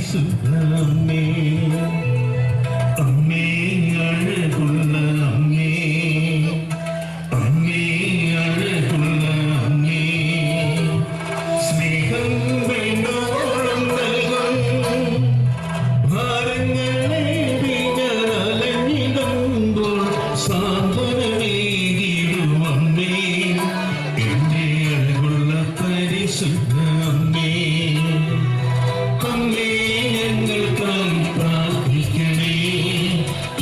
പരിശുദ്ധ അമ്മേ, അമ്മേ അഴകുള്ള അമ്മേ, അമ്മേ അഴകുള്ള അമ്മേ, സ്നേഹം വേണ്ടോളം നൽകും ഭാരങ്ങളെ അലഞ്ഞിടുമ്പോൾ സാന്ത്വനമേകിടും അമ്മേ, എന്റെ അഴകുള്ള പരിശുദ്ധ അമ്മേ. അമ്മേ ഞങ്ങൾക്കായി പ്രാർത്ഥിക്കണേ,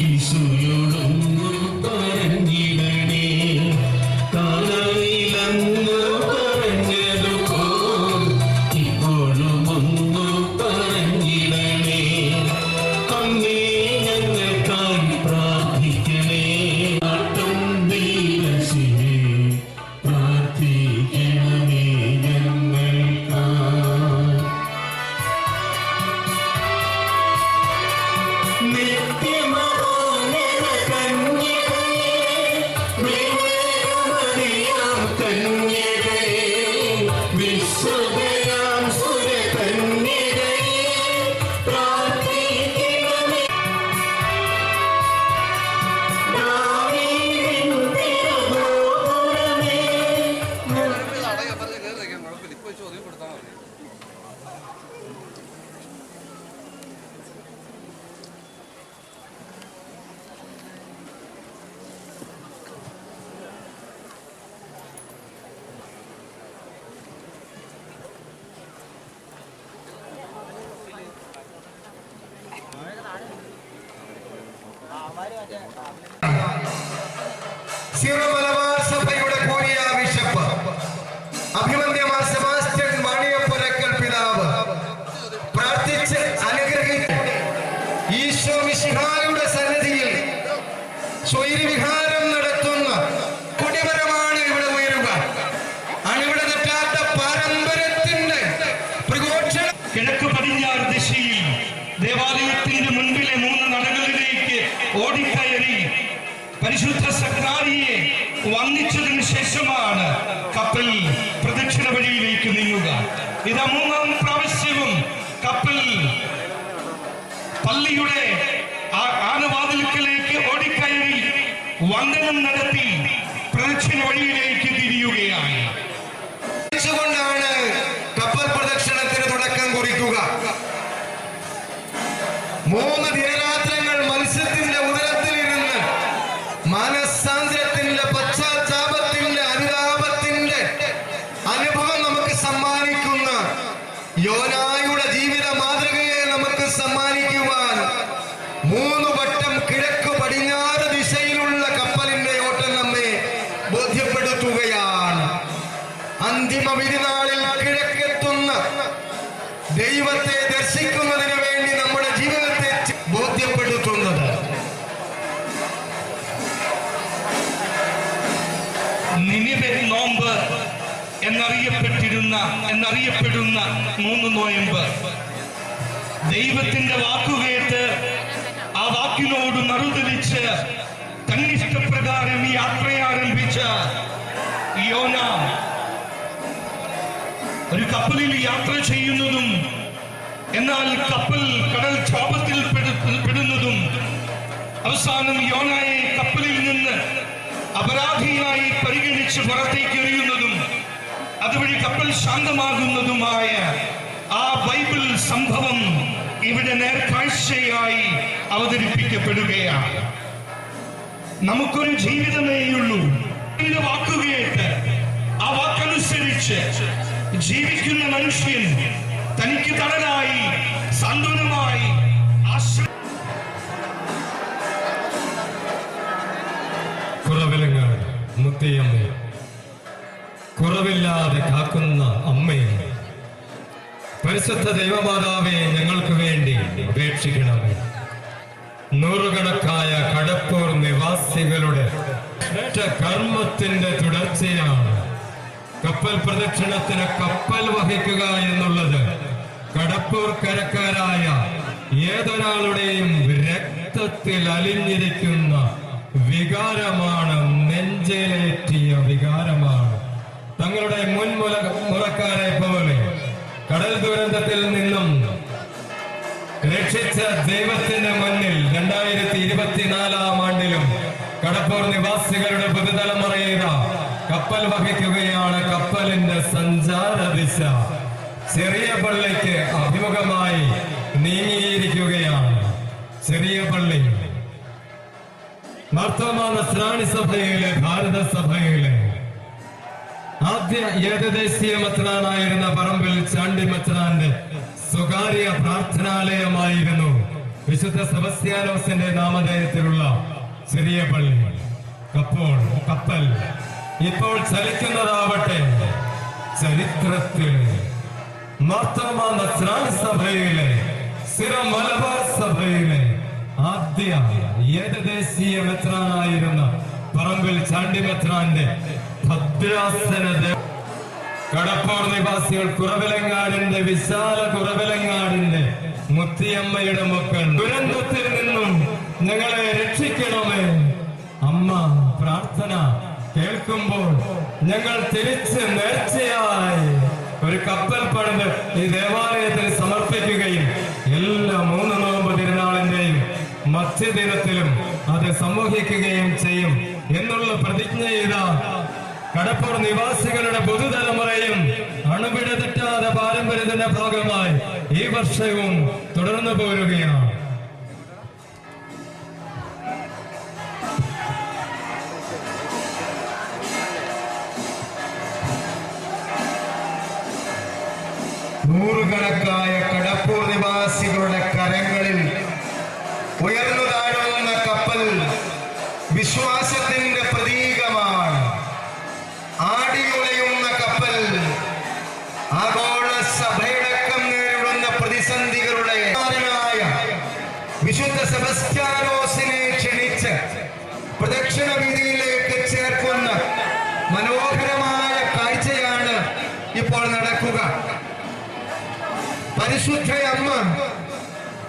ഈശോയോടൊന്നു പറഞ്ഞിടണേ, കാലയിലങ്ങ് പറഞ്ഞതുപോൽ ഇപ്പോഴും ഒന്ന് പറഞ്ഞിടണേ. അമ്മേ ഞങ്ങൾക്കായി പ്രാർത്ഥിക്കണേ, ആട്ടം ദൈവശിവേ പ്രാർത്ഥിക്കണമേ ഞങ്ങൾക്കായി. നിത്യമോനന കന്യകേ, വിവേകമറിയാം കന്യകേ, വിശ്വതയാം സുരകന്യകേ, പ്രാർത്ഥിക്കണമേ. ദാവീദിൻ തിരുഗോപുരമേ, സീറോ മലബാർ സഭയുടെ കോരിയ ബിഷപ്പ് അഭിമന്യമാ സെബാസ്റ്റ്യൻ വാണിയപ്പുരക്കൽ പിതാവ് പ്രാർത്ഥിച്ച് അനുഗ്രഹിച്ച് ഈശോ മിശിഹായുടെ സന്നിധിയിൽ സ്വൈരവിഹാരം നടത്തുന്ന കൊടിമരമാണ് ഇവിടെ ഉയരുക. അണിവിടെ തെറ്റാത്ത പാരമ്പര്യത്തിന്റെ പ്രഘോഷണം. കിഴക്ക് പടിഞ്ഞാറ് ദിശയിൽ ദേവാലയത്തിന്റെ മുൻപിലെ 3 നടകളിലേക്ക് ഓടിക്കയറി പരിശുദ്ധ സക്രാരിയെ വന്ദിച്ചതിനു ശേഷമാണ് കപ്പൽ പ്രദക്ഷിണ വഴിയിലേക്ക് നീങ്ങുക. ഇത് 3ാം പ്രാവശ്യവും കപ്പൽ പള്ളിയുടെ ആനവാതിൽക്കലേക്ക് ഓടിക്കയറി വന്ദനം നടത്തി പ്രദക്ഷിണ വഴിയിലേക്ക് തിരിയുകയാണ്. ാണ് കപ്പൽ പ്രദക്ഷിണത്തിന് തുടക്കം കുറിക്കുക. 3 ദിനരാത്രങ്ങൾ മത്സ്യത്തിന്റെ ഉദരത്തിലിരുന്ന് മാനസാന്തരത്തിന്റെ പശ്ചാത്താപത്തിന്റെ അനുതാപത്തിന്റെ അനുഭവം നമുക്ക് സമ്മാനിക്കുന്ന യോനായുടെ ജീവിത മാതൃകയെ നമുക്ക് സമ്മാനിക്കുവാൻ 3 വട്ടം കിഴക്ക് പടിഞ്ഞാറ് ദിശയിലുള്ള കപ്പലിന്റെ ഓട്ടം നമ്മെ ബോധ്യപ്പെടുത്തുകയാണ്. അന്തിമ വിധിനാളിൽ കിഴക്കെത്തുന്ന ദൈവത്തെ ദർശിക്കുന്നതിന് വേണ്ടി നമ്മുടെ ജീവിതത്തെ ബോധ്യപ്പെടുത്തുന്നത്. നിനിവെ നോമ്പ് എന്നറിയപ്പെടുന്ന 3 നോയമ്പ് ദൈവത്തിന്റെ വാക്കുകേട്ട് ആ വാക്കിനോട് നറുതിരിച്ച് തന്നിഷ്ടപ്രകാരം യാത്രയാരംഭിച്ച യോന ഒരു കപ്പലിൽ യാത്ര ചെയ്യുന്നതും എന്നാൽ കപ്പൽ കടൽ ക്ഷോഭത്തിൽ പെടുന്നതും അവസാനം യോനായെ കപ്പലിൽ നിന്ന് അപരാധിയായി പരിഗണിച്ച് പുറത്തേക്ക് എറിയുന്നതും അതുവഴി കപ്പൽ ശാന്തമാകുന്നതുമായ ആ ബൈബിൾ സംഭവം ഇവിടെ നേർക്കാഴ്ചയായി അവതരിപ്പിക്കപ്പെടുകയാണ്. നമുക്കൊരു ജീവിതമേയുള്ളൂ. വാക്കുകേട്ട് ആ വാക്കനുസരിച്ച് ജീവിക്കുന്ന മനുഷ്യൻ തനിക്ക് തണലായി സാന്ത്വനമായി കുറവിലങ്ങൾ മുത്തിയമ്മ, കുറവില്ലാതെ കാക്കുന്ന അമ്മയെ, പരിശുദ്ധ ദൈവമാതാവെ ഞങ്ങൾക്ക് വേണ്ടി അപേക്ഷിക്കണമേ. നൂറുകണക്കായ കടപ്പൂർ നിവാസികളുടെ കർമ്മത്തിന്റെ തുടർച്ചയാണ് കപ്പൽ പ്രദക്ഷിണത്തിന് കപ്പൽ വഹിക്കുക എന്നുള്ളത്. കടപ്പൂർ കരക്കാരായ ഏതൊരാളുടെയും രക്തത്തിൽ അലിഞ്ഞിരിക്കുന്ന വികാരമാണ്, നെഞ്ചേലേറ്റിയ വികാരമാണ്. തങ്ങളുടെ മുൻമുറക്കാരെ പോലെ കടൽ ദുരന്തത്തിൽ നിന്നും രക്ഷിച്ച ദൈവത്തിന്റെ മുന്നിൽ 2024 ആണ്ടിലും കടപ്പൂർ നിവാസികളുടെ പുതുതലമുറയിത കപ്പൽ വഹിക്കുകയാണ്. കപ്പലിന്റെ സഞ്ചാര ദിശ ചെറിയ പള്ളിക്ക് അഭിമുഖമായി നീങ്ങിയിരിക്കുകയാണ്. ചെറിയ പള്ളി മാർത്തോമാ നസ്രാണി സഭയിലെ ഭാരത സഭയിലെ ആദ്യ ഏകദേശീയ മെത്രാനായിരുന്ന പറമ്പിൽ ചാണ്ടി മെത്രാന്റെ സ്വകാര്യ പ്രാർത്ഥനാലയമായിരുന്നു വിശുദ്ധ സെബസ്ത്യാനോസിന്റെ നാമധേയത്തിലുള്ള ചെറിയ പള്ളി. കപ്പൽ ഇപ്പോൾ ചലിക്കുന്നതാവട്ടെ ചരിത്രത്തിൽ മാർത്തോമാ നസ്രാണി സഭയിലെ സിറോ മലബാർ സഭയിലെ ആദ്യ ഏകദേശീയ മെത്രാനായിരുന്ന പറമ്പിൽ ചാണ്ടി മെത്രാന്റെ ഭദ്രാസന കടപ്പൂർ നിവാസികൾ കുറവിലങ്ങാടിന്റെ വിശാല കുറവിലങ്ങാടിന്റെ മുത്തിയമ്മയുടെ മക്കൾ ദുരന്തത്തിൽ നിന്നും ഞങ്ങളെ രക്ഷിക്കണമേ. അമ്മ പ്രാർത്ഥന കേൾക്കുമ്പോൾ ഞങ്ങൾ തിരിച്ച് നേർച്ചയായി ഒരു കപ്പൽ പണിത് ഈ ദേവാലയത്തിൽ സമർപ്പിക്കുകയും എല്ലാ 3 നോമ്പ് തിരുനാളിന്റെയും മധ്യദിനത്തിലും അത് സംവഹിക്കുകയും ചെയ്യും എന്നുള്ള പ്രതിജ്ഞ ചെയ്ത കടപ്പൂർ നിവാസികളുടെ പുതുതലമുറയും അണുപിട തെറ്റാതെ പാരമ്പര്യത്തിന്റെ ഭാഗമായി ഈ വർഷവും തുടർന്നു പോരുകയാണ്. നൂറുകണക്കായ കടപ്പൂർ നിവാസികളുടെ കരങ്ങളിൽ ഉയർന്നു താഴുന്ന കപ്പൽ വിശ്വാസത്തിന്റെ പ്രതീകമാണ്. ആടിയുലയുന്ന കപ്പൽ ആഗോള സഭയടക്കം നേരിടുന്ന പ്രതിസന്ധികളുടെ വിശുദ്ധ സെബസ്ത്യാനോസിനെ ക്ഷണിച്ച് പ്രദക്ഷിണ വീതിയിലേക്ക് ചേർക്കുന്ന മനോഹരമായ കാഴ്ചയാണ് ഇപ്പോൾ നടക്കുക. പരിശുദ്ധ അമ്മ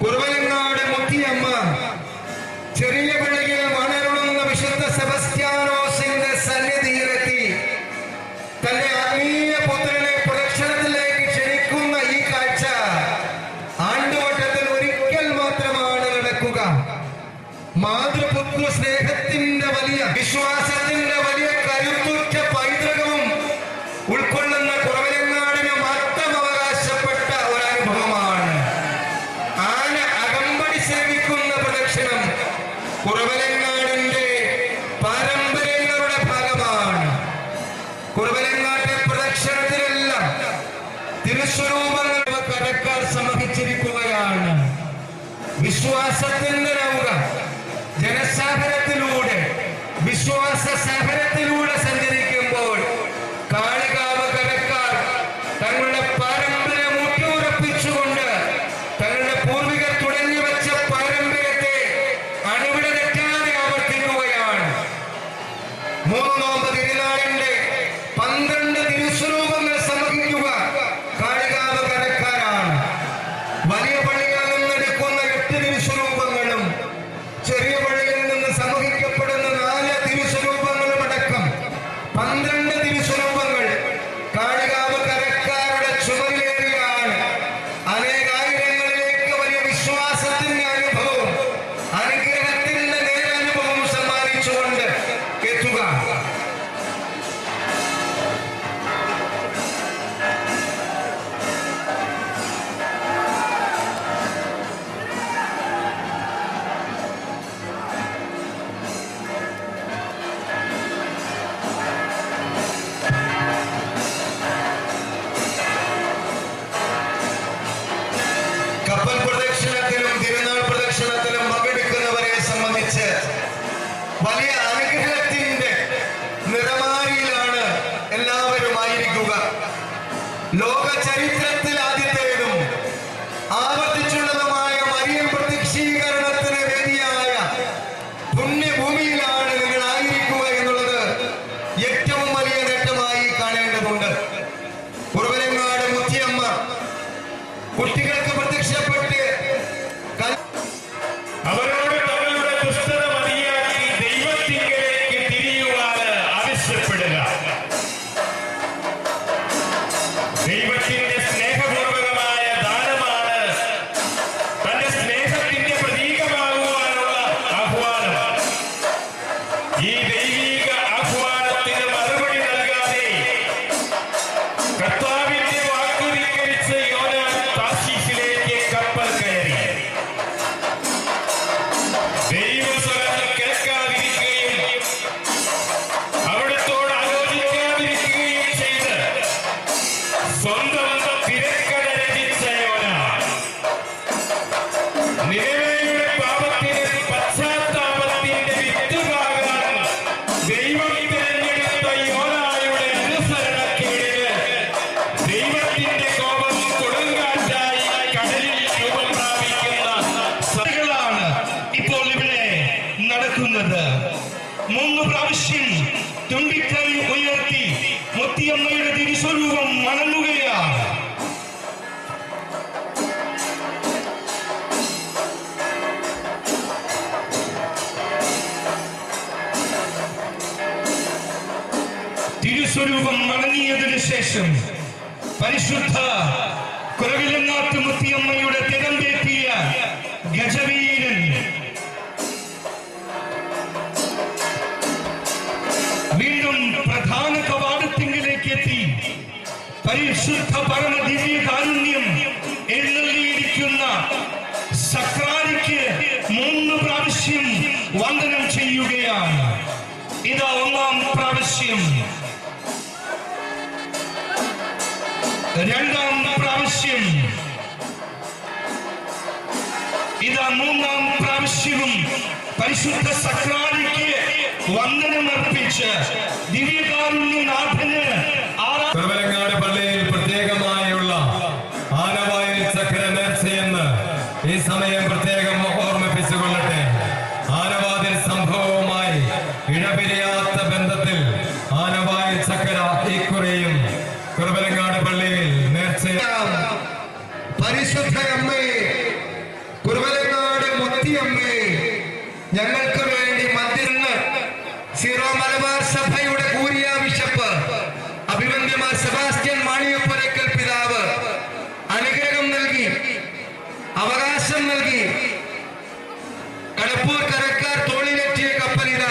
കുറവലങ്ങാട് മുത്തിയമ്മ ചെറിയ പള്ളിയിൽ മണരുളുന്ന വിശുദ്ധ സെബസ്ത്യാനോസിന്റെ സന്നിധിയിലെത്തി തന്റെ ആത്മീയ പുത്രനെ പ്രദക്ഷിണത്തിലേക്ക് ക്ഷണിക്കുന്ന ഈ കാഴ്ച ആണ്ടുവട്ടത്തിൽ ഒരിക്കൽ മാത്രമാണ് നടക്കുക. മാതൃപുത്ര സ്നേഹത്തിന്റെ വലിയ വിശ്വാസത്തിന്റെ വലിയ കരുത്തുറ്റ പൈതൃകവും ഉൾക്കൊള്ളുന്ന കുറവലങ്ങാടിന് മാത്രം അവകാശപ്പെട്ട ഒരനുഭവമാണ്. ആന അകമ്പടി സേവിക്കുന്ന പ്രദക്ഷിണം കുറവലങ്ങാടിന്റെ പാരമ്പര്യങ്ങളുടെ ഭാഗമാണ്. കുറവലങ്ങാട്ടെ പ്രദക്ഷിണത്തിലെല്ലാം തിരുസ്വരൂപങ്ങൾ കരക്കാർ സമർപ്പിച്ചിരിക്കുകയാണ്. വിശ്വാസത്തിന്റെ നൗക ജനസാഗരത്തിലൂടെ വിശ്വാസ സാഗരത്തിലൂടെ സഞ്ചരിക്കുമ്പോൾ കാളികാവ് കരക്കാർ തങ്ങളുടെ പാരമ്പര്യം ഊട്ടിയുറപ്പിച്ചുകൊണ്ട് തങ്ങളുടെ പൂർവികർ തുടങ്ങി വെച്ച പാരമ്പര്യത്തെ അണുവിട തെറ്റാതെ ആവർത്തിക്കുകയാണ്. 3 നോമ്പ് തിരുനാളിന്റെ 12 തിരുസ്വരൂപങ്ങൾ സമർപ്പിക്കുക കാളികാവ് കരക്കാരാണ്. വലിയ പള്ളിയിൽ നിന്നെടുക്കുന്ന 8 തിരുസ്വരൂപങ്ങളും ചെറിയ പള്ളിയിൽ നിന്ന് സമർപ്പിക്കപ്പെടുന്ന 4 തിരുസ്വരൂപങ്ങളും അടക്കം 12 തിരുസ്വരൂപങ്ങൾ കാളികാവ് കരക്കാരുടെ ചുമലിലേറിയാണ്. അനേകായിരങ്ങളിലേക്ക് വലിയ വിശ്വാസത്തിന്റെ അനുഭവം അനുഗ്രഹത്തിന്റെ നേരനുഭവം സമ്മാനിച്ചുകൊണ്ട് എത്തുക. കപ്പൽ പ്രദക്ഷിണത്തിലും തിരുനാൾ പ്രദക്ഷിണത്തിലും പങ്കെടുക്കുന്നവരെ സംബന്ധിച്ച് വലിയ അനുഗ്രഹത്തിന്റെ നിറമാരിയിലാണ് എല്ലാവരും ആയിരിക്കുക. ലോക ചരിത്രത്തിൽ ആദ്യത്തേതും ആവർത്തിച്ചുള്ളതുമായ മരിയൻ പ്രത്യക്ഷീകരണത്തിന് വേദിയായ പുണ്യഭൂമിയിലാണ് നിങ്ങൾ ആയിരിക്കുക എന്നുള്ളത് ഏറ്റവും വലിയ നേട്ടമായി കാണേണ്ടതുണ്ട്. കുറവലങ്ങാട് മുത്തിയമ്മ കുട്ടികൾക്ക് പ്രത്യക്ഷപ്പെട്ട് അവരോട് തങ്ങളുടെ ദുഷ്ടത മതിയാക്കി ദൈവത്തിങ്കലേക്ക് തിരിയുവാൻ ആവശ്യപ്പെടുക. ദൈവത്തിന്റെ സ്നേഹപൂർവകമായ ദാനമാണ് തന്റെ തിരുസ്വരൂപം വണങ്ങുകയാണ്. തിരുസ്വരൂപം വണങ്ങിയതിനു ശേഷം പരിശുദ്ധ കുറവിലങ്ങാട്ട് മുത്തിയമ്മയുടെ തിരമ്പേറ്റിയ ഗജവീരൻ വീണ്ടും പ്രധാന കവാടത്തിങ്കിലേക്ക് എത്തി. പരിശുദ്ധ പരമ ദിവ്യ കാരുണ്യം എഴുന്നള്ളിയിരിക്കുന്ന സക്രാരിക്ക് 3 പ്രാവശ്യം വന്ദനം ചെയ്യുകയാണ്. ഇതാ 1-ാം പ്രാവശ്യം, 2-ാം പ്രാവശ്യം, ഇതാ 3-ാം പ്രാവശ്യവും പരിശുദ്ധ സക്രാരിക്ക് വന്ദനമർപ്പിച്ച് ദിവ്യകാരുണ്യനാഥന് കുറവലങ്ങാട് പള്ളിയിൽ പ്രത്യേകമായുള്ള ആനവായിൽ ചക്ര നേർച്ചയെന്ന് ഈ സമയം പ്രത്യേകം ഓർമ്മിപ്പിച്ചുകൊള്ളട്ടെ. ആനവാതിൽ സംഭവവുമായി ഇടപിരിയാത്ത ബന്ധത്തിൽ ആനവായിൽ ചക്കര ഇക്കുറിയും കുറവലങ്ങാട് പള്ളിയിൽ നേർച്ചയാണ്. പരിശുദ്ധ അമ്മയെ, കുറവലങ്ങാട് മുത്തിയമ്മയെ, ഞങ്ങൾക്ക് വേണ്ടി മധ്യന്ന് സീറോ മലബാർ സഭയുടെ കൂരിയ ബിഷപ്പ് അഭിമന്യമാർ സെബാസ്റ്റ്യൻ മാണിയപ്പുരയ്ക്കൽ പിതാവ് അനുഗ്രഹം നൽകി, അവകാശം നൽകി. കടപ്പൂർ കരക്കാർ തോളിലെത്തിയ കപ്പലിത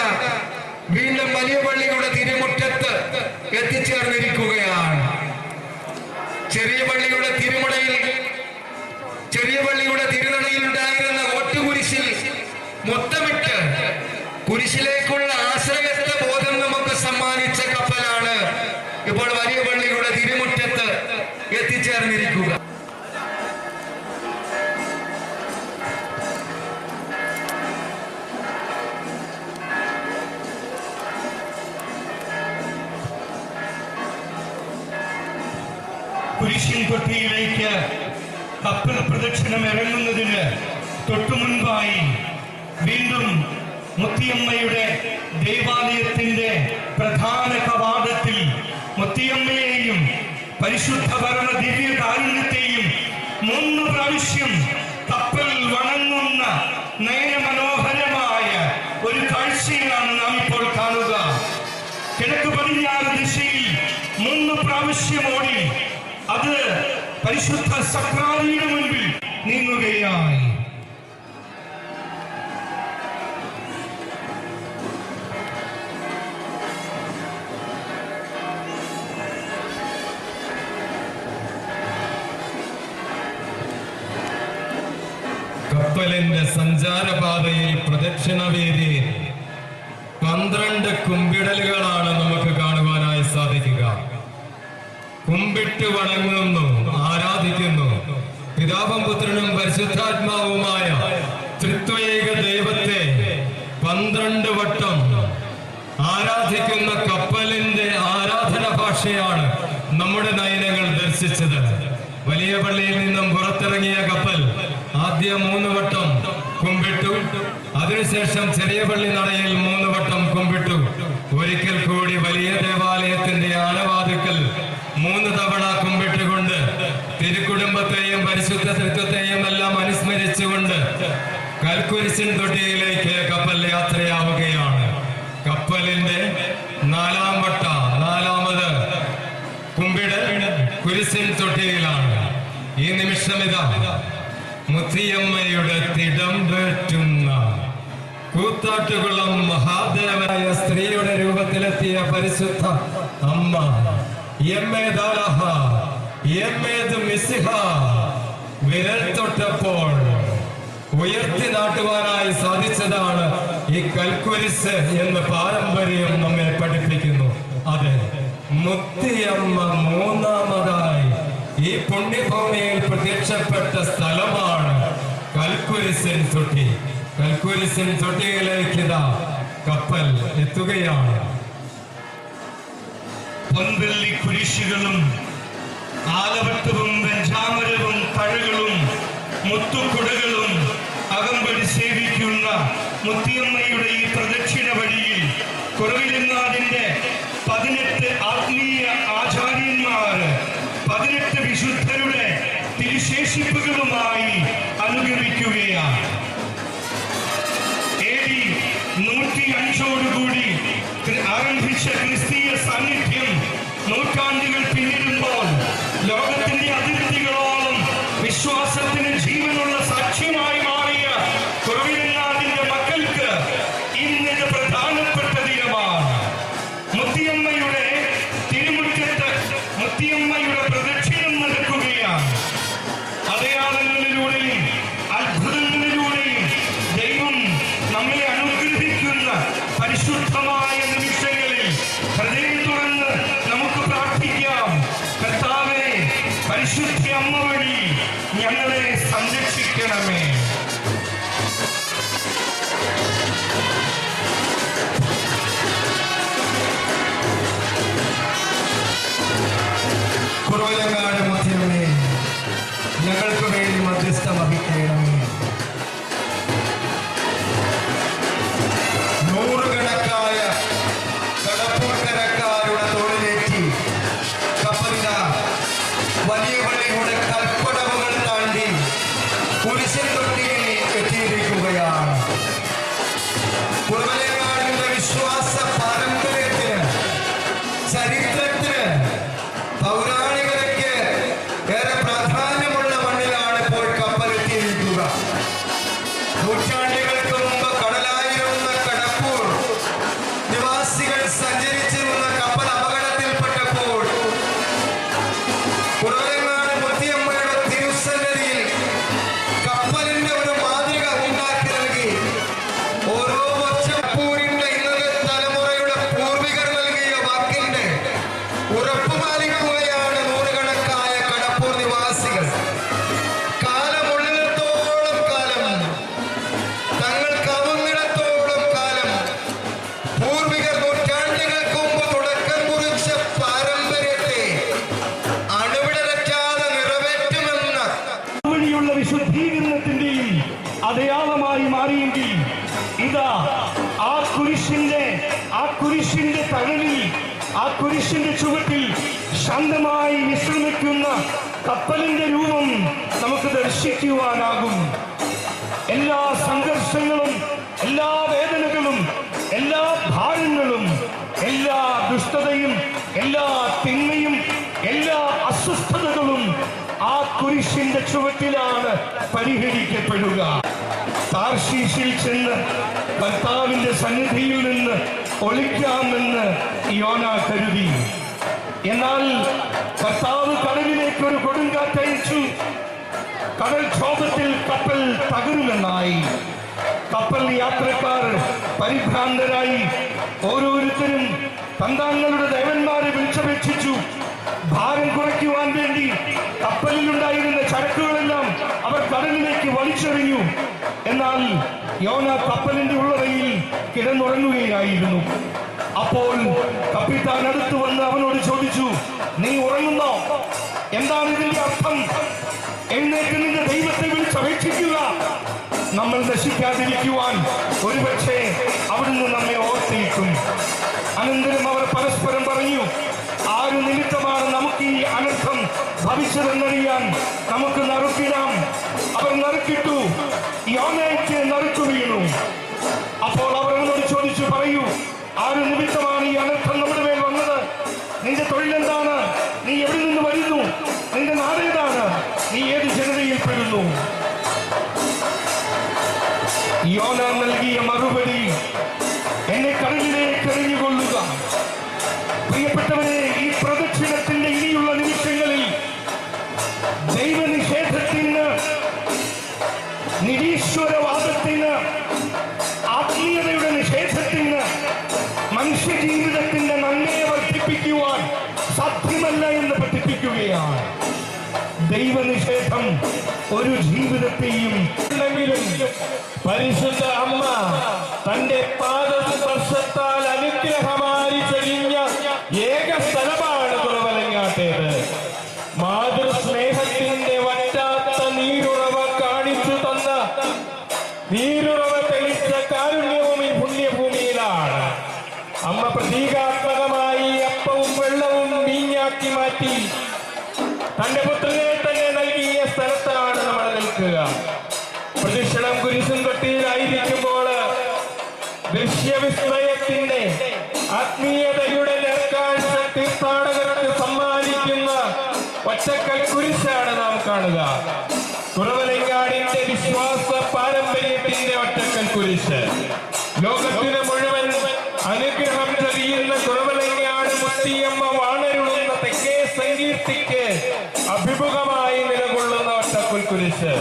വീണ്ടും വലിയ പള്ളിയുടെ തിരുമുറ്റത്ത് എത്തിച്ചേർന്നിരിക്കുകയാണ്. ചെറിയ പള്ളിയുടെ തിരുനടയിൽ ഉണ്ടായിരുന്ന ഓട്ടുകുരിശിൽ മുത്തമിട്ട് കുരിശിലേക്കുള്ള ആശ്രയത്വ ബോധം നമുക്ക് സമ്മാനിച്ച കപ്പലാണ് ഇപ്പോൾ വലിയ പള്ളിയുടെ തിരുമുറ്റത്ത് എത്തിച്ചേർന്നിരിക്കുക. കുരിശിൻ തൊട്ടിയിലേക്ക് കപ്പൽ പ്രദക്ഷിണം ഇറങ്ങുന്നതിന് തൊട്ടു മുൻപായി വീണ്ടും മുത്തിയമ്മയുടെ ദേവാലയത്തിന്റെ പ്രധാന കവാടത്തിൽ മുത്തിയമ്മയെയും പരിശുദ്ധ പരമ ദിവ്യ കാരുണ്യത്തെയും 3 പ്രാവശ്യം കപ്പൽ വണങ്ങുന്ന നയനമനോഹരമായ ഒരു കാഴ്ചയാണ് നാം ഇപ്പോൾ കാണുക. കിഴക്ക് പടിഞ്ഞാറ് ദിശയിൽ 3 പ്രാവശ്യം ഓടി അത് പരിശുദ്ധ സക്രാരിയുടെ മുൻപിൽ നീങ്ങുകയായി. കപ്പലിന്റെ സഞ്ചാരപാതയിൽ പ്രദക്ഷിണവേദിയിൽ 12 കുമ്പിടലുകളാണ് നമുക്ക് കാണുവാനായി സാധിക്കുക. കുമ്പിട്ട് വണങ്ങുന്നു, ആരാധിക്കുന്നു. പിതാവും പുത്രനും പരിശുദ്ധാത്മാവുമായ ത്രിത്വൈക ദൈവത്തെ 12 വട്ടം ആരാധിക്കുന്ന കപ്പലിന്റെ ആരാധന ഭാഷയാണ് നമ്മുടെ നയനങ്ങൾ ദർശിച്ചത്. വലിയ പള്ളിയിൽ നിന്നും പുറത്തിറങ്ങിയ കപ്പൽ ആദ്യം 3 വട്ടം കുമ്പിട്ടു. അതിനുശേഷം ചെറിയ പള്ളി നടയിൽ 3 വട്ടം കുമ്പിട്ടു. ഒരിക്കൽ കൂടി വലിയ ദേവാലയത്തിന്റെ ആനവാതിക്കൽ 3 തവണ കുമ്പിട്ടുകൊണ്ട് തിരുക്കുടുംബത്തെയും പരിശുദ്ധ തൃത്വത്തെയും എല്ലാം അനുസ്മരിച്ചുകൊണ്ട് കൽക്കുരിശിൻ തൊട്ടിയിലേക്ക് കപ്പൽ യാത്രയാവുകയാണ്. കപ്പലിന്റെ 4ാമത് കുമ്പിടൽ കുരിശിൻ തൊട്ടിയിലാണ്. ഈ നിമിഷം ഇതാ മുത്തിയമ്മയുടെ തിടമ്പേറ്റുന്ന കൂത്താട്ടുകുളം മഹാദേവനായ സ്ത്രീയുടെ രൂപത്തിലെത്തിയ പരിശുദ്ധ അമ്മ വിരൽ തൊട്ടപ്പോൾ ഉയർത്തി നാട്ടുവാനായി സാധിച്ചതാണ് ഈ കൽക്കുരിശ് എന്ന് പാരമ്പര്യം നമ്മെ പഠിപ്പിക്കുന്നു. അതെ, മുത്തിയമ്മ 3ാമതായി ഈ പുണ്യഭൂമിയിൽ പ്രത്യക്ഷപ്പെട്ട സ്ഥലമാണ് കൽക്കുരിശിൻ തൊട്ടി. കൽക്കുരിശിൻ തൊട്ടിയിലേക്ക് ഇതാ കപ്പൽ എത്തുകയാണ്. പൊൻവെള്ളി കുരിശുകളും ആലവട്ടവും വെഞ്ചാമരവും തഴകളും മുത്തുകുടകളും അകമ്പടി സേവിക്കുന്ന മുത്തിയമ്മയുടെ ഈ പ്രദക്ഷിണ വഴിയിൽ കുറവിലങ്ങാടിന്റെ 18 ആത്മീയ ആചാര്യന്മാർ ശേഷിപ്പുകളുമായി അനുഗമിക്കുകയാണ്. AD 105 ആരംഭിച്ച ക്രിസ്തീയ സാന്നിധ്യം നൂറ്റാണ്ടുകൾ പിന്നിടുമ്പോൾ ലോകത്തിന്റെ അതിർത്തികളോളം വിശ്വാസത്തിന് ജീവനുള്ള സാക്ഷ്യമായി മാറിയ കുറവിലങ്ങാടിന്റെ മക്കൾക്ക് ഇന്നത് പ്രധാനപ്പെട്ട ദിനമാണ്. മുത്തിയമ്മയുടെ തിരുമുറ്റത്ത് മുത്തിയമ്മയുടെ പ്രദക്ഷിണം നടക്കുകയാണ്. അടയാളങ്ങളിലൂടെയും അത്ഭുതങ്ങളിലൂടെയും ദൈവം നമ്മളെ അനുഗ്രഹിക്കുന്ന പരിശുദ്ധമായ നിമിഷങ്ങളിൽ ഹൃദയം തുറന്ന് നമുക്ക് പ്രാർത്ഥിക്കാം. കർത്താവേ, പരിശുദ്ധ അമ്മ വഴി ഞങ്ങളെ സംരക്ഷിക്കണമേ. കുറവിലങ്ങാട് മുത്തിയമ്മേ, ഞങ്ങൾക്ക് വേണ്ടി മധ്യസ്ഥം വഹിക്കണമേ. നൂറുകണക്കായ കടപ്പുറക്കരക്കാരുടെ തോളിലേറ്റി കപ്പലിത വലിയ പള്ളിയുടെ കൽപ്പടവുകൾ താണ്ടി കുരിശൻ തൊട്ടിയിൽ എത്തിയിരിക്കുകയാണ്. കുറവിലങ്ങാടിന്റെ വിശ്വാസ പാരമ്പര്യത്തിന്, ചരിത്രത്തിന്, പൗരാണികതയ്ക്ക് ഏറെ പ്രാധാന്യമുള്ള മണ്ണിലാണ് ഇപ്പോൾ കപ്പലെത്തിയിരിക്കുക. നൂറ്റാണ്ടുകൾക്ക് മുമ്പ് കടലായിരുന്ന കടപ്പൂർ നിവാസികൾ സഞ്ചരിച്ചിരുന്ന കപ്പൽ അപകടത്തിൽപ്പെട്ടപ്പോൾ കുറവിലങ്ങാട് മുത്തിയമ്മയുടെ തിരുസന്നിധിയിൽ കപ്പലിന്റെ ഒരു മാതൃക ഉണ്ടാക്കി നൽകി. ഓരോ വർഷം കപ്പൂരിന്റെ ഇന്നത്തെ തലമുറയുടെ പൂർവികർ നൽകിയ വാക്കിന്റെ ഉറപ്പ് പാലിക്കുകയാണ് നൂറുകണക്കായ കടപ്പൂർ നിവാസികൾ. കാലമുള്ളിടത്തോളം കാലം, തങ്ങൾ കവുന്നിടത്തോളം കാലം പൂർവികർ നൂറ്റാണ്ടുകൾക്ക് മുമ്പ് തുടക്കം കുറിച്ച പാരമ്പര്യത്തെ അണുവിടരറ്റാതെ നിറവേറ്റുമെന്ന വഴിയുള്ള വിശുദ്ധീകരണത്തിന്റെയും അടയാളമായി മാറിയെങ്കിൽ ഇതാ ആ കുരിശിന്റെ തണലിൽ, ആ കുരിശിന്റെ ചുവട്ടിൽ ശാന്തമായി വിശ്രമിക്കുന്ന കപ്പലിന്റെ രൂപം നമുക്ക് ദർശിക്കുവാനാകും. എല്ലാ സംഘർഷങ്ങളും, എല്ലാ വേദനകളും, എല്ലാ ഭാരങ്ങളും, എല്ലാ ദുഷ്ടതയും, എല്ലാ തിന്മയും, എല്ലാ അസ്വസ്ഥതകളും ആ കുരിശിന്റെ ചുവട്ടിലാണ് പരിഹരിക്കപ്പെടുക. താർശീശിൽ ചെന്ന് കർത്താവിന്റെ സന്നിധിയിൽ നിന്ന് ഒളിക്കാമെന്ന് യോന കരുതി. എന്നാൽ കർത്താവ് കടലിലേക്ക് ഒരു കൊടുങ്കാറ്റയച്ചു. കടൽക്ഷോഭത്തിൽ കപ്പൽ തകരുമെന്നായി. കപ്പൽ യാത്രക്കാർ പരിഭ്രാന്തരായി. ഓരോരുത്തരും തങ്ങളുടെ ദേവന്മാരെ വിളിച്ചപേക്ഷിച്ചു. ഭാരം കുറയ്ക്കുവാൻ വേണ്ടി കപ്പലിലുണ്ടായിരുന്ന ചരക്കുകളെല്ലാം അവർ കടലിലേക്ക് വലിച്ചെറിഞ്ഞു. എന്നാൽ യോന കപ്പലിന്റെ ഉള്ളറയിൽ കിടന്നുറങ്ങുകയായിരുന്നു. അപ്പോൾ കപ്പിത്താൻ അടുത്ത് വന്ന് അവനോട് ചോദിച്ചു, നീ ഉറങ്ങുന്നോ? എന്താണ് ഇതിന്റെ അർത്ഥം? എഴുന്നേറ്റ് നിന്റെ ദൈവത്തെ വിളിച്ചപേക്ഷിക്കുക. നമ്മൾ നശിക്കാതിരിക്കുവാൻ ഒരുപക്ഷെ അവിടുന്ന് നമ്മെ ഓർത്തിരിക്കും. അനന്തരം അവർ പരസ്പരം പറഞ്ഞു, ആര് നിമിത്തമാണ് നമുക്ക് ഈ അനർത്ഥം ഭവിച്ചതെന്നറിയാൻ നമുക്ക് നറുക്കിടാം. അവർ നറുക്കിട്ടു. യോനയ്ക്ക് നറുക്കു വീണു. അപ്പോൾ അവർ അവനോട് ചോദിച്ചു, പറയൂ, ആര് നിമിത്തമാണ് ഈ അനർത്ഥം നമ്മുടെ മേൽ വന്നത്? നിന്റെ തൊഴിലെന്താണ്? നീ എവിടെ നിന്ന് വരുന്നു? നിന്റെ നാടേതാണ്? നീ ഏത് ജനതയിൽ പെടുന്നു? യോന നൽകിയ മറുപടി, എന്നെ കടലിലേക്ക് എറിഞ്ഞുകൊള്ളുക. പ്രിയപ്പെട്ടവരെ, ഈ പ്രദക്ഷിണത്തിന്റെ ഇനിയുള്ള നിമിഷങ്ങളിൽ ദൈവനിഷേധത്തിന്, നിരീശ്വരവാദത്തിന്, ആത്മീയതയുടെ നിഷേധത്തിന്, മനുഷ്യജീവിതത്തിന്റെ നന്മയെ വർദ്ധിപ്പിക്കുവാൻ സാധ്യമല്ല എന്ന് പഠിപ്പിക്കുകയാണ്. ദൈവനിഷേധം ഒരു ജീവിതത്തെയും പരിശുദ്ധ അമ്മ തന്റെ പാദസ്പർശത്താൽ അനുഗ്രഹമായി ചൊരിഞ്ഞ ഏക സ്ഥലമാണ് കുറവലങ്ങാട്ടേത്. മാതൃസ്നേഹത്തിന്റെ വറ്റാത്ത നീരുറവ കാണിച്ചു തന്ന, നീരുറവ തെളിച്ച കാരുണ്യവും ഈ പുണ്യഭൂമിയിലാണ്. അമ്മ പ്രതീകാത്മകമായി അപ്പവും വെള്ളവും വീഞ്ഞാക്കി മാറ്റി തന്റെ പുത്രനെ തന്നെ നൽകിയ സ്ഥലത്താണ് ദൃശ്യവിസ്മയത്തിന്റെ ആത്മീയതയുടെ നേർക്കാഴ്ച തീർത്ഥാടകർക്ക് സമ്മാനിക്കുന്ന ഒറ്റക്കൽ കുരിശാണ് നാം കാണുക. കുറവലങ്ങാടിന്റെ വിശ്വാസ പാരമ്പര്യത്തിന്റെ ഒറ്റക്കൽ കുരിശ് ലോകത്തിന് മുഴുവൻ അനുഗ്രഹം ചൊരിയുന്ന കുറവലങ്ങാട് മുത്തിയമ്മ വാണരുളുന്ന തെക്കേ സങ്കീർത്തിക്ക് അഭിമുഖമായി നിലകൊള്ളുന്ന ഒറ്റക്കൽ കുരിശ്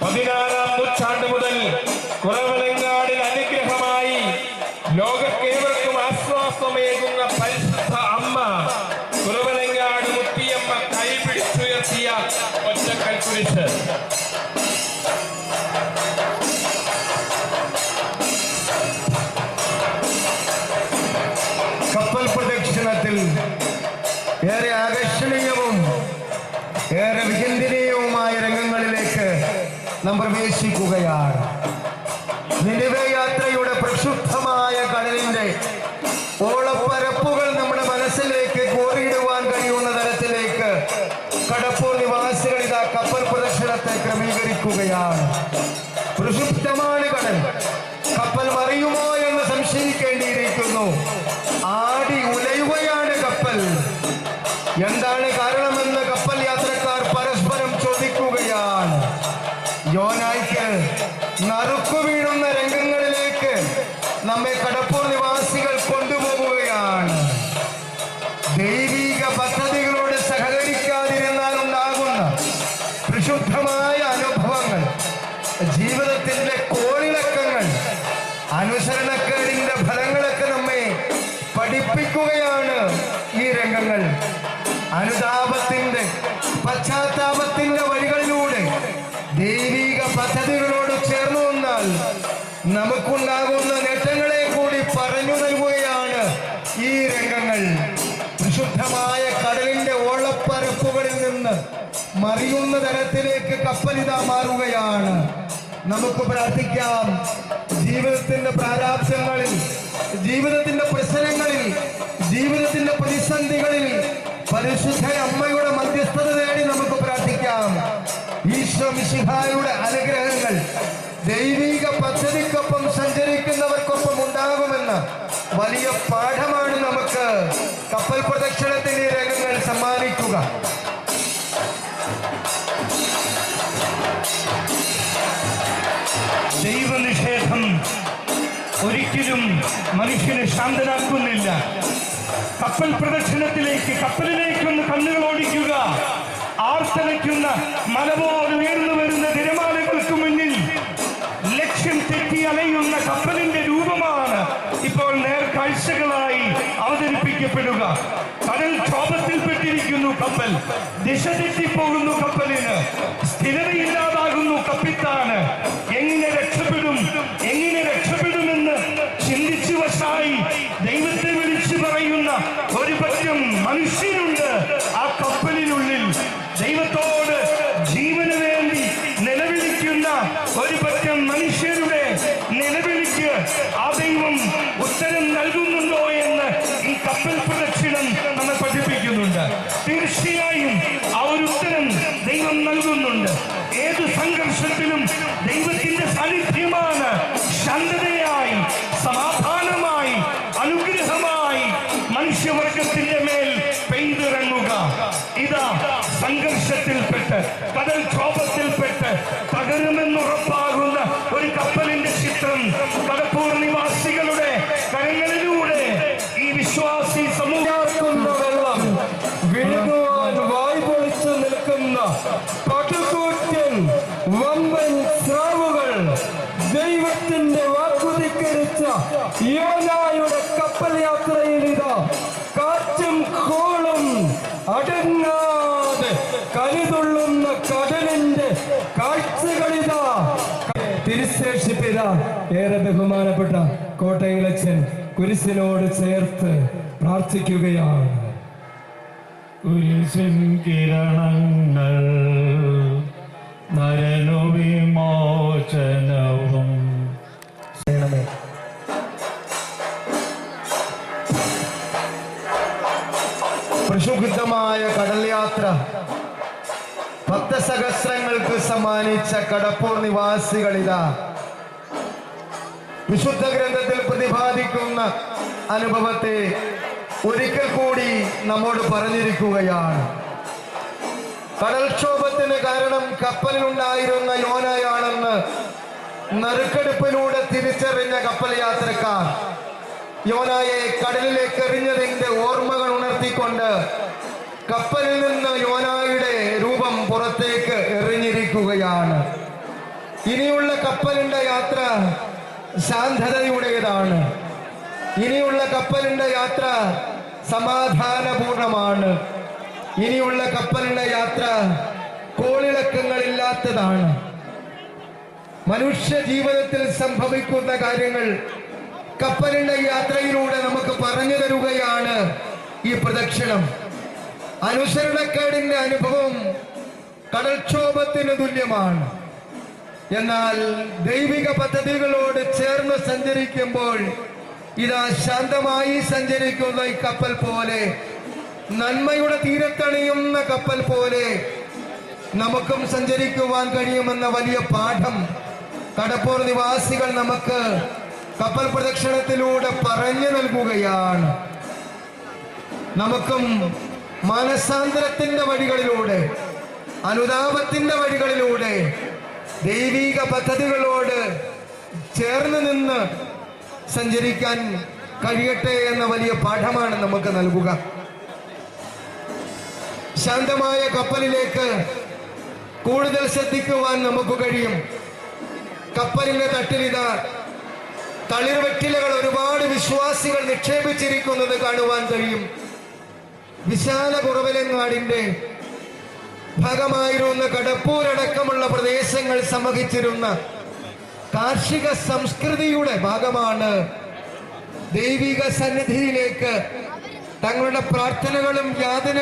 16-ാം നൂറ്റാണ്ട് മുതൽ കുറവലങ്ങാടിൽ അനുഗ്രഹമായി ലോകക്കേവർക്കും ആശ്വാസമേകുന്ന പരിശുദ്ധ അമ്മ കുറവലങ്ങാട് മുത്തിയമ്മ കൈപിടിച്ചുയർത്തിയ ഒറ്റക്കൽ കുരിശ്. കപ്പൽ പ്രദക്ഷിണത്തിൽ ഏറെ ആകർഷണീയവും ഏറെ വിചിന്തനീയവുമായ രംഗങ്ങളിലേക്ക് നാം പ്രവേശിക്കുകയാണ്. നിനിവേ യാത്രയുടെ പ്രക്ഷുബ്ധമായ കടലിന്റെ ഓളപ്പരപ്പുകൾ നമ്മുടെ മനസ്സിലേക്ക് കോറിയിടുവാൻ കഴിയുന്ന തരത്തിലേക്ക് കടപ്പൂർ നിവാസികൾ ഇതാ കപ്പൽ പ്രദക്ഷിണത്തെ ക്രമീകരിക്കുകയാണ്. പ്രക്ഷുബ്ധമാണ് കടൽ. കപ്പൽ മറിയുമോ എന്ന് സംശയിക്കേണ്ടിയിരിക്കുന്നു. ആടി ഉലയുകയാണ് കപ്പൽ. എന്താണ് കാരണമെന്ന് കപ്പൽ യാത്രക്കാർ പരസ്പരം ചോദിക്കുകയാണ്. യോനായ്ക്ക് നറുക്കു വീഴുന്ന രംഗങ്ങളിലേക്ക് നമ്മെ കടപ്പൂർ നിവാസികൾ കൊണ്ടുപോകുകയാണ്. ദൈവിക പദ്ധതികളോട് സഹകരിക്കാതിരുന്നാൽ ഉണ്ടാകുന്ന പ്രക്ഷുബ്ധമായ അനുഭവങ്ങൾ, ജീവിതത്തിന്റെ കോളിളക്കങ്ങൾ, അനുസരണക്കേടിന്റെ ഫലങ്ങളൊക്കെ നമ്മെ പഠിപ്പിക്കുകയാണ് ഈ രംഗങ്ങൾ. അനുതാപത്തിന്റെ പശ്ചാത്താപത്തിന്റെ വഴികളിലൂടെ ദൈവിക പദ്ധതികളോട് ചേർന്നു വന്നാൽ നമുക്കുണ്ടാകുന്ന നേട്ടങ്ങളെ കൂടി പറഞ്ഞു നൽകുകയാണ് ഈ രംഗങ്ങൾ. വിശുദ്ധമായ കടലിന്റെ ഓളപ്പരപ്പുകളിൽ നിന്ന് മറിയുന്ന തരത്തിലേക്ക് കപ്പലിത മാറുകയാണ്. നമുക്ക് പ്രാർത്ഥിക്കാം. ജീവിതത്തിന്റെ പ്രാരാബ്ധങ്ങളിൽ, ജീവിതത്തിന്റെ പ്രശ്നങ്ങളിൽ, ജീവിതത്തിന്റെ പ്രതിസന്ധികളിൽ പരിശുദ്ധ അമ്മയുടെ മധ്യസ്ഥത തേടി നമുക്ക് പ്രാർത്ഥിക്കാം. ഈശോ മിശിഹായുടെ അനുഗ്രഹങ്ങൾ ദൈവിക പദ്ധതിക്കൊപ്പം സഞ്ചരിക്കുന്നവർക്കൊപ്പം ഉണ്ടാകുമെന്ന വലിയ പാഠമാണ് നമുക്ക് കപ്പൽ പ്രദക്ഷിണത്തിന്റെ രംഗങ്ങൾ സമ്മാനിക്കുക. ദൈവനിഷേധം ഒരിക്കലും മനുഷ്യനെ ശാന്തനാക്കുന്നില്ല. കപ്പൽ പ്രദക്ഷിണത്തിലേക്ക്, കപ്പലിലേക്കൊന്ന് കണ്ണുകൾ ഓടിക്കുക. ആർത്തലയ്ക്കുന്ന മലപോലെ ഉയർന്നു വരുന്ന തിരമാലകൾക്ക് മുന്നിൽ ലക്ഷ്യം തെറ്റി അലയുന്ന കപ്പലിന്റെ രൂപമാണ് ഇപ്പോൾ നേർക്കാഴ്ചകളായി അവതരിപ്പിക്കപ്പെടുക. കടൽ ക്ഷോഭത്തിൽപ്പെട്ടിരിക്കുന്നു കപ്പൽ. ദിശ തെറ്റിപ്പോകുന്നു കപ്പലിന്. സ്ഥിരതയില്ലാതാകുന്നു കപ്പിത്താന്. എങ്ങനെ രക്ഷപ്പെടും, എങ്ങനെ രക്ഷപ്പെടുമെന്ന് ചിന്തിച്ചു വശായി ദൈവത്തെ വിളിച്ചു പറയുന്ന ഒരു പറ്റം മനുഷ്യരുണ്ട് ആ കപ്പലിനുള്ളിൽ. ദൈവത്തോട് ജീവന് വേണ്ടി നിലവിളിക്കുന്ന ഒരു പറ്റം മനുഷ്യരുടെ നിലവിളിക്ക് ആ ദൈവം ഉത്തരം നൽകുന്നുണ്ടോ എന്ന് ഈ കപ്പൽ പ്രദക്ഷിണം നമ്മെ പഠിപ്പിക്കുന്നുണ്ട്. തീർച്ചയായും ആ ഒരു ഉത്തരം ദൈവം നൽകുന്നുണ്ട്. ഏത് സംഘർഷത്തിലും ദൈവത്തിന്റെ സാന്നിധ്യമാണ് ശാന്തതയായി, സമാധാനമായി, അനുഗ്രഹമായി മനുഷ്യവർഗത്തിന്റെ മേൽ പെയ്തിറങ്ങുക. ഇതാ സംഘർഷത്തിൽപ്പെട്ട്, കടൽ ക്ഷോഭത്തിൽപ്പെട്ട് തകരുമെന്നുറപ്പാകുന്ന ഒരു കപ്പലിന്റെ ചിത്രം കടപ്പൂർ നിവാസികളുടെ കരങ്ങളിലൂടെ ഈ വിശ്വാസി സമൂഹത്തിന്റെ വെള്ളം വിഴുങ്ങുവാൻ വായ് പൊളിച്ചു നിൽക്കുന്ന പടുകൂറ്റൻ വമ്പൻ സ്രാവുകൾ ദൈവത്തിന്റെ വാക്കുധിക്കരിച്ച യോനായുടെ കപ്പൽ യാത്രയിൽ ഇതാ കാറ്റും കോളും അടങ്ങാതെ കരുതുള്ളുന്ന കടലിന്റെ കാഴ്ചകളിതാ. തിരുശേഷിപ്പിത ഏറെ ബഹുമാനപ്പെട്ട കോട്ടയിലച്ചൻ കുരിശിനോട് ചേർത്ത് പ്രാർത്ഥിക്കുകയാണ്. കുരിശിൻ കിരണങ്ങൾ നരനു വിമോചനവും പ്രക്ഷുബ്ധമായ കടൽ യാത്ര ഭക്തസഹസ്രങ്ങൾക്ക് സമ്മാനിച്ച കടപ്പൂർ നിവാസികളിതാ വിശുദ്ധ ഗ്രന്ഥത്തിൽ പ്രതിപാദിക്കുന്ന അനുഭവത്തെ ഒരിക്കൽ കൂടി നമ്മോട് പറഞ്ഞിരിക്കുകയാണ്. കടൽക്ഷോഭത്തിന് കാരണം കപ്പലിലുണ്ടായിരുന്ന യോനയാണെന്ന് നറുക്കെടുപ്പിലൂടെ തിരിച്ചറിഞ്ഞ കപ്പൽ യാത്രക്കാർ യോനായെ കടലിലേക്ക് എറിഞ്ഞതിന്റെ ഓർമ്മകൾ ഉണർത്തിക്കൊണ്ട് കപ്പലിൽ നിന്ന് യോനായുടെ രൂപം പുറത്തേക്ക് എറിഞ്ഞിരിക്കുകയാണ്. ഇനിയുള്ള കപ്പലിന്റെ യാത്ര ശാന്തതയുടേതാണ്. ഇനിയുള്ള കപ്പലിന്റെ യാത്ര സമാധാനപൂർണമാണ്. ഇനിയുള്ള കപ്പലിന്റെ യാത്ര കോളിളക്കങ്ങളില്ലാത്തതാണ്. മനുഷ്യ ജീവിതത്തിൽ സംഭവിക്കുന്ന കാര്യങ്ങൾ കപ്പലിന്റെ യാത്രയിലൂടെ നമുക്ക് പറഞ്ഞു തരുകയാണ് ഈ പ്രദക്ഷിണം. അനുസരണക്കേടിന്റെ അനുഭവം കടൽക്ഷോഭത്തിന് തുല്യമാണ്. എന്നാൽ ദൈവിക പദ്ധതികളോട് ചേർന്ന് സഞ്ചരിക്കുമ്പോൾ ഇതാ ശാന്തമായി സഞ്ചരിക്കുന്ന ഈ കപ്പൽ പോലെ, നന്മയുടെ തീരത്തണിയുന്ന കപ്പൽ പോലെ നമുക്കും സഞ്ചരിക്കുവാൻ കഴിയുമെന്ന വലിയ പാഠം കടപ്പൂർ നിവാസികൾ നമുക്ക് കപ്പൽ പ്രദക്ഷിണത്തിലൂടെ പറഞ്ഞു നൽകുകയാണ്. നമുക്കും മാനസാന്തരത്തിന്റെ വഴികളിലൂടെ, അനുതാപത്തിന്റെ വഴികളിലൂടെ ദൈവിക പദ്ധതികളോട് ചേർന്ന് നിന്ന് സഞ്ചരിക്കാൻ കഴിയട്ടെ എന്ന വലിയ പാഠമാണ് നമുക്ക് നൽകുക. ശാന്തമായ കപ്പലിലേക്ക് കൂടുതൽ ശ്രദ്ധിക്കുവാൻ നമുക്ക് കഴിയും. കപ്പലിന്റെ തട്ടിലിതാ തളിർവെറ്റിലകൾ ഒരുപാട് വിശ്വാസികൾ നിക്ഷേപിച്ചിരിക്കുന്നത് കാണുവാൻ കഴിയും. വിശാല കുറവലങ്ങാടിന്റെ ഭാഗമായിരുന്ന കടപ്പൂരടക്കമുള്ള പ്രദേശങ്ങൾ സമഹിച്ചിരുന്ന കാർഷിക സംസ്കൃതിയുടെ ഭാഗമാണ് ദൈവിക സന്നിധിയിലേക്ക് തങ്ങളുടെ പ്രാർത്ഥനകളും യാതന